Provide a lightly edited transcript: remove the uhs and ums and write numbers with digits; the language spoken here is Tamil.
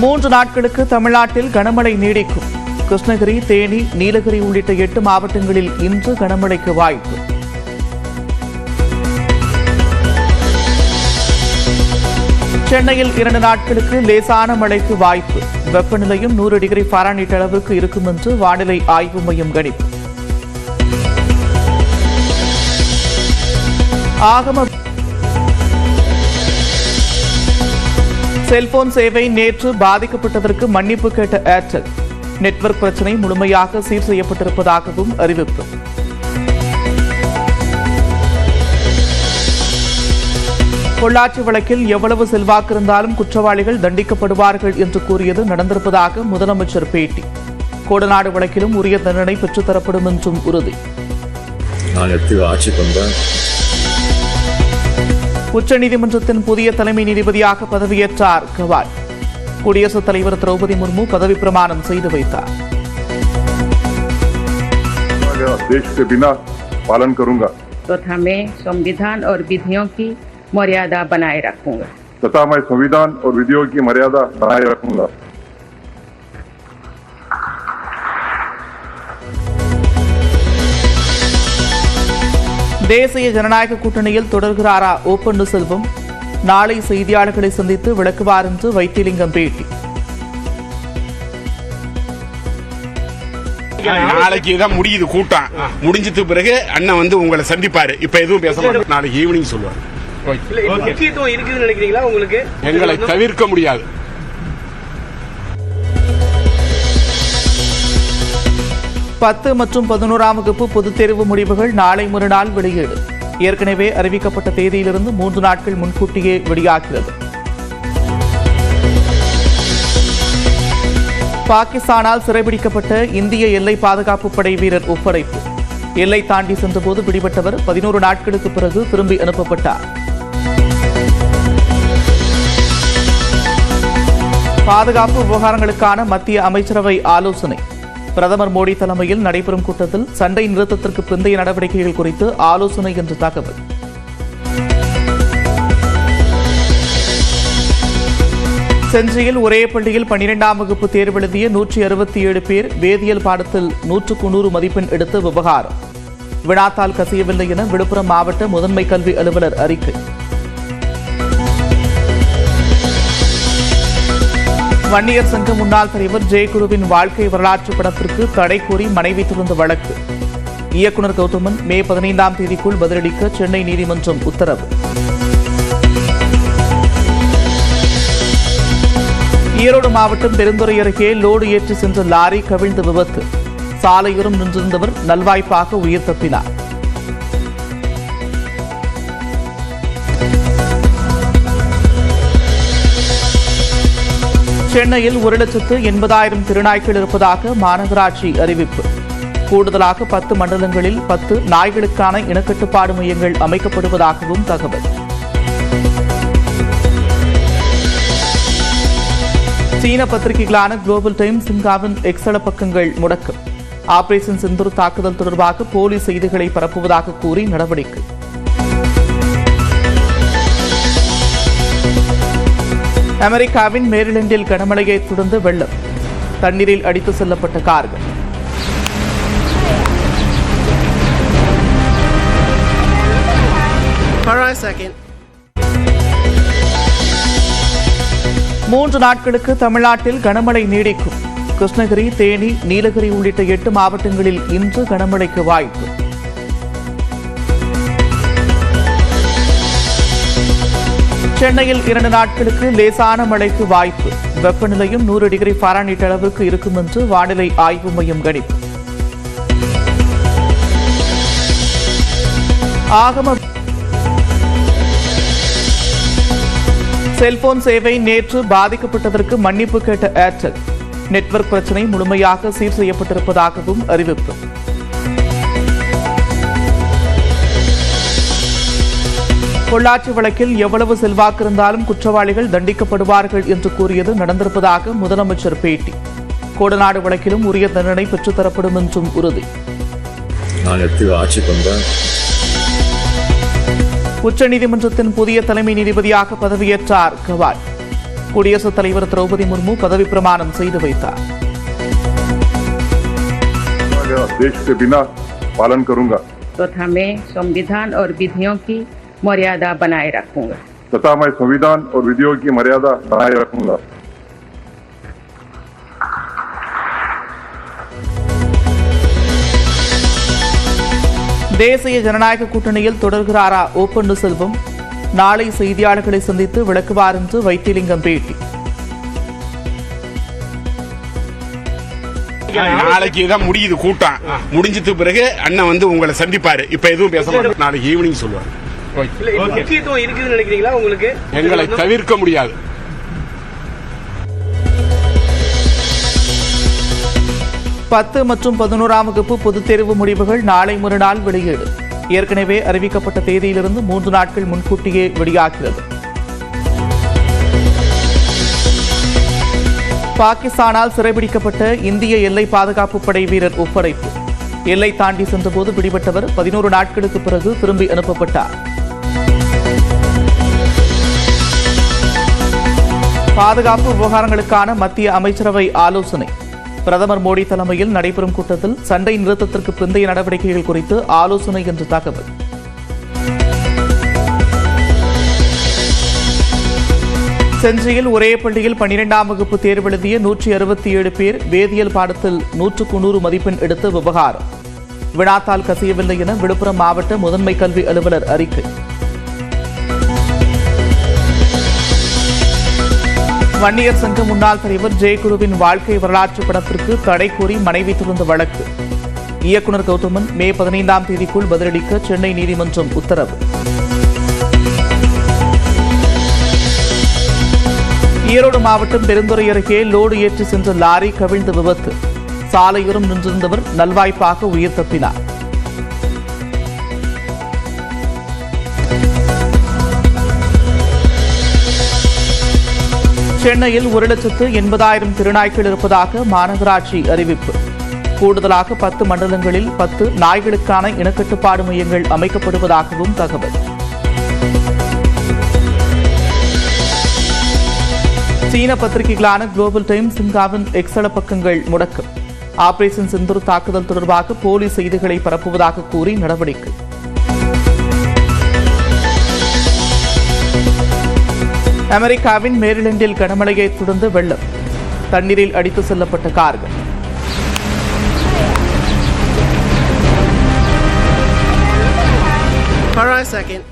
3 நாட்களுக்கு தமிழ்நாட்டில் கனமழை நீடிக்கும். கிருஷ்ணகிரி, தேனி, நீலகிரி உள்ளிட்ட 8 மாவட்டங்களில் இன்று கனமழைக்கு வாய்ப்பு. சென்னையில் 2 நாட்களுக்கு லேசான மழைக்கு வாய்ப்பு. வெப்பநிலையும் 100 டிகிரி ஃபாரன்ஹீட் அளவுக்கு இருக்கும் என்று வானிலை ஆய்வு மையம் கணிப்பு. செல்போன் சேவை நேற்று பாதிக்கப்பட்டதற்கு மன்னிப்பு கேட்ட ஏர்டெல். நெட்வொர்க் பிரச்சினை முழுமையாக சீர் செய்யப்பட்டிருப்பதாகவும் அறிவிப்பு. பொள்ளாச்சி வழக்கில் எவ்வளவு செல்வாக்கு இருந்தாலும் குற்றவாளிகள் தண்டிக்கப்படுவார்கள் என்று கூறியது நடந்திருப்பதாக முதலமைச்சர் பேட்டி. கோடநாடு வழக்கிலும் உரிய தண்டனை பெற்றுத்தரப்படும் என்றும் உறுதி. உச்சநீதிமன்றத்தின் புதிய தலைமை நீதிபதியாக பதவியேற்றார் கவாய். குடியரசுத் தலைவர் திரௌபதி முர்மு பதவி பிரமாணம் செய்து வைத்தார். देश के बिना पालन करूंगा तथा मैं संविधान और विधियों की मर्यादा बनाए रखूंगा तथा मैं संविधान और विधियों की मर्यादा बनाए रखूंगा. தேசிய ஜனநாயக கூட்டணியில் தொடர்கிறாரா ஓ பன்னீர்செல்வம்? நாளை செய்தியாளர்களை சந்தித்து விளக்குவார் என்று வைத்திலிங்கம் பேட்டி. நாளைக்கு தான் முடியுது கூட்டம். முடிஞ்சது பிறகு அண்ணன் வந்து உங்களை சந்திப்பாரு. இப்ப எதுவும் பேச மாட்டோம். நாளைக்கு ஈவினிங் சொல்லுவாரு. முக்கியத்துவம் இருக்குதுன்னு நினைக்கிறீங்களா? உங்களுக்கு எங்களை தவிர்க்க முடியாது. 10 மற்றும் 11ஆம் வகுப்பு பொதுத் தேர்வு முடிவுகள் நாளை மறுநாள் வெளியீடு. ஏற்கனவே அறிவிக்கப்பட்ட தேதியிலிருந்து 3 நாட்கள் முன்கூட்டியே வெளியாகிறது. பாகிஸ்தானால் சிறைபிடிக்கப்பட்ட இந்திய எல்லை பாதுகாப்பு படை வீரர் ஒப்படைப்பு. எல்லை தாண்டி சென்றபோது பிடிபட்டவர் 11 நாட்களுக்கு பிறகு திரும்பி அனுப்பப்பட்டார். பாதுகாப்பு விவகாரங்களுக்கான மத்திய அமைச்சரவை ஆலோசனை. பிரதமர் மோடி தலைமையில் நடைபெறும் கூட்டத்தில் சண்டை நிறுத்தத்திற்கு பிந்தைய நடவடிக்கைகள் குறித்து ஆலோசனை என்று தகவல். செஞ்சியில் ஒரே பள்ளியில் 12ஆம் வகுப்பு தேர்வெழுதிய 167 பேர் வேதியியல் பாடத்தில் 100க்கு 100 மதிப்பெண் எடுத்த விவகாரம். வினாத்தால் கசியவில்லை என விழுப்புரம் மாவட்ட முதன்மை கல்வி அலுவலர் அறிக்கை. வன்னியர் சங்க முன்னாள் தலைவர் ஜெயகுருவின் வாழ்க்கை வரலாற்று படத்திற்கு தடை கோரி மனைவி தொடர்ந்த வழக்கு. இயக்குநர் கௌதமன் மே 15ஆம் தேதிக்குள் பதிலளிக்க சென்னை நீதிமன்றம் உத்தரவு. ஈரோடு மாவட்டம் பெருந்துறை அருகே லோடு ஏற்றி சென்ற லாரி கவிழ்ந்த விபத்து. சாலையோரம் நின்றிருந்தவர் நல்வாய்ப்பாக உயிர் தப்பினார். சென்னையில் 1,80,000 திருநாய்கள் இருப்பதாக மாநகராட்சி அறிவிப்பு. கூடுதலாக 10 மண்டலங்களில் 10 நாய்களுக்கான இனக்கட்டுப்பாடு மையங்கள் அமைக்கப்படுவதாகவும் தகவல். சீன பத்திரிகைகளான குளோபல் டைம்ஸ், சிங்காவின் எக்ஸல பக்கங்கள் முடக்கம். ஆபரேஷன் சிந்தூர் தாக்குதல் தொடர்பாக போலி செய்திகளை பரப்புவதாக கூறி நடவடிக்கை. அமெரிக்காவின் மேரிலண்டில் கனமழையை தொடர்ந்து வெள்ளம். தண்ணீரில் அடித்து செல்லப்பட்ட கார்கள். மூன்று நாட்களுக்கு தமிழ்நாட்டில் கனமழை நீடிக்கும். கிருஷ்ணகிரி, தேனி, நீலகிரி உள்ளிட்ட 8 மாவட்டங்களில் இன்று கனமழைக்கு வாய்ப்பு. சென்னையில் 2 நாட்களுக்கு லேசான மழைக்கு வாய்ப்பு. வெப்பநிலையும் 100 டிகிரி ஃபாரன்ஹீட் அளவுக்கு இருக்கும் என்று வானிலை ஆய்வு மையம் கணிப்பு. செல்போன் சேவை நேற்று பாதிக்கப்பட்டதற்கு மன்னிப்பு கேட்ட ஏர்டெல். நெட்வொர்க் பிரச்சினை முழுமையாக சீர் செய்யப்பட்டிருப்பதாகவும் அறிவிப்பு. பொள்ளாச்சி வழக்கில் எவ்வளவு செல்வாக்கு இருந்தாலும் குற்றவாளிகள் தண்டிக்கப்படுவார்கள் என்று கூறியது நடந்திருப்பதாக முதலமைச்சர் பேட்டி. கோடநாடு வழக்கிலும் உரிய தண்டனை பெற்றுத்தரப்படும் என்றும் உறுதி. உச்சநீதிமன்றத்தின் புதிய தலைமை நீதிபதியாக பதவியேற்றார் கவாய். குடியரசுத் தலைவர் திரௌபதி முர்மு பதவி பிரமாணம் செய்து வைத்தார். देश के बिना पालन करूंगा तथा मैं संविधान और विधियों की मर्यादा बनाए रखूंगा तथा मैं संविधान और विधियों की मर्यादा बनाए रखूंगा. தேசிய ஜனநாயக கூட்டணியில் தொடர்கிறாரா ஓ பன்னீர்செல்வம்? நாளை செய்தியாளர்களை சந்தித்து விளக்குவார் என்று வைத்திலிங்கம் பேட்டி. நாளைக்கு தான் முடியுது கூட்டம். முடிஞ்சது பிறகு அண்ணன் வந்து உங்களை சந்திப்பாரு. இப்ப எதுவும் பேச மாட்டோம். நாளைக்கு ஈவினிங் சொல்லுவாரு. முக்கியத்துவம் இருக்குதுன்னு நினைக்கிறீங்களா உங்களுக்கு? எங்களை தவிர்க்க முடியாது. 10 மற்றும் 11ஆம் வகுப்பு பொதுத் தேர்வு முடிவுகள் நாளை மறுநாள் வெளியீடு. ஏற்கனவே அறிவிக்கப்பட்ட தேதியிலிருந்து 3 நாட்கள் முன்கூட்டியே வெளியாகிறது. பாகிஸ்தானால் சிறைபிடிக்கப்பட்ட இந்திய எல்லை பாதுகாப்பு படை வீரர் ஒப்படைப்பு. எல்லை தாண்டி சென்றபோது பிடிபட்டவர் 11 நாட்களுக்கு பிறகு திரும்பி அனுப்பப்பட்டார். பாதுகாப்பு விவகாரங்களுக்கான மத்திய அமைச்சரவை ஆலோசனை. பிரதமர் மோடி தலைமையில் நடைபெறும் கூட்டத்தில் சண்டை நிறுத்தத்திற்கு பிந்தைய நடவடிக்கைகள் குறித்து ஆலோசனை என்று தகவல். செஞ்சியில் ஒரே பள்ளியில் 12ஆம் வகுப்பு தேர்வெழுதிய 167 பேர் வேதியியல் பாடத்தில் 100க்கு 100 மதிப்பெண் எடுத்த விவகாரம். வினாத்தால் கசியவில்லை என விழுப்புரம் மாவட்ட முதன்மை கல்வி அலுவலர் அறிக்கை. வன்னியர் சங்க முன்னாள் தலைவர் ஜெயகுருவின் வாழ்க்கை வரலாற்று படத்திற்கு தடை கோரி மனைவி தொடர்ந்த வழக்கு. இயக்குநர் கௌதமன் மே 15ஆம் தேதிக்குள் பதிலளிக்க சென்னை நீதிமன்றம் உத்தரவு. ஈரோடு மாவட்டம் பெருந்துறை அருகே லோடு ஏற்றி சென்ற லாரி கவிழ்ந்த விபத்து. சாலையோரம் நின்றிருந்தவர் நல்வாய்ப்பாக உயிர் தப்பினார். சென்னையில் 1,80,000 திருநாய்கள் இருப்பதாக மாநகராட்சி அறிவிப்பு. கூடுதலாக 10 மண்டலங்களில் 10 நாய்களுக்கான இனக்கட்டுப்பாடு மையங்கள் அமைக்கப்படுவதாகவும் தகவல். சீன பத்திரிகைகளான குளோபல் டைம்ஸ் இந்தியாவின் எக்ஸல பக்கங்கள் முடக்கம். ஆபரேஷன் சிந்தூர் தாக்குதல் தொடர்பாக போலி செய்திகளை பரப்புவதாக கூறி நடவடிக்கை. அமெரிக்காவின் மேரிலண்டில் கனமழையை தொடர்ந்து வெள்ளம். தண்ணீரில் அடித்து செல்லப்பட்ட கார்கள். Hold on a second.